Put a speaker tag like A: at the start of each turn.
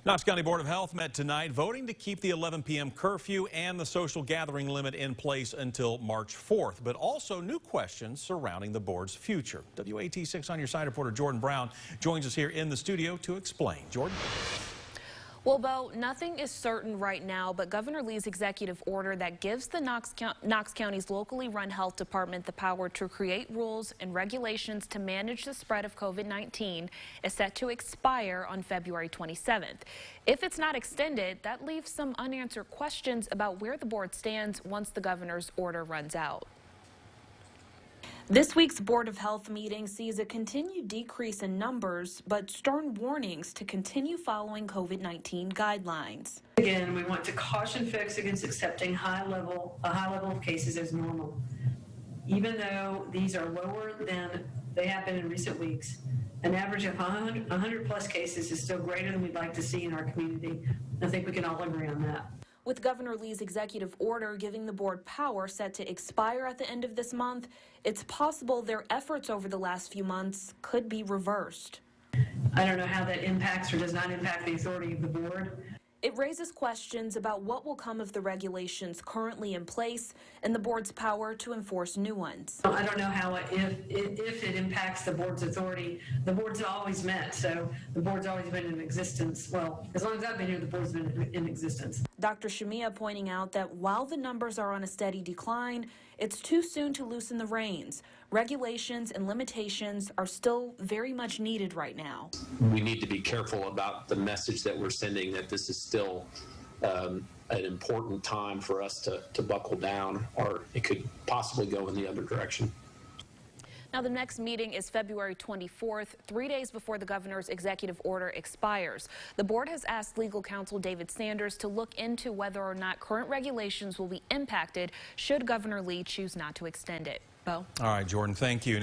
A: Knox County Board of Health met tonight voting to keep the 11 p.m. curfew and the social gathering limit in place until March 4th, but also new questions surrounding the board's future. WATE 6 on your side reporter Jordan Brown joins us here in the studio to explain. Jordan?
B: Well, Bo, nothing is certain right now, but Governor Lee's executive order that gives the Knox County's locally run health department the power to create rules and regulations to manage the spread of COVID-19 is set to expire on February 27th. If it's not extended, that leaves some unanswered questions about where the board stands once the governor's order runs out. This week's Board of Health meeting sees a continued decrease in numbers, but stern warnings to continue following COVID-19 guidelines.
C: Again, we want to caution folks against accepting a high level of cases as normal. Even though these are lower than they have been in recent weeks, an average of 100 plus cases is still greater than we'd like to see in our community. I think we can all agree on that.
B: With Governor Lee's executive order giving the board power set to expire at the end of this month, it's possible their efforts over the last few months could be reversed.
C: I don't know how that impacts or does not impact the authority of the board.
B: It raises questions about what will come of the regulations currently in place and the board's power to enforce new ones.
C: I don't know how if it impacts the board's authority. The board's always met, so the board's always been in existence. Well, as long as I've been here, the board's been in existence.
B: Dr. Shamia pointing out that while the numbers are on a steady decline, it's too soon to loosen the reins. Regulations and limitations are still very much needed right now.
D: We need to be careful about the message that we're sending, that this is still an important time for us to buckle down, or it could possibly go in the other direction.
B: Now, the next meeting is February 24th, 3 days before the governor's executive order expires. The board has asked legal counsel David Sanders to look into whether or not current regulations will be impacted should Governor Lee choose not to extend it. Bo?
A: All right, Jordan, thank you.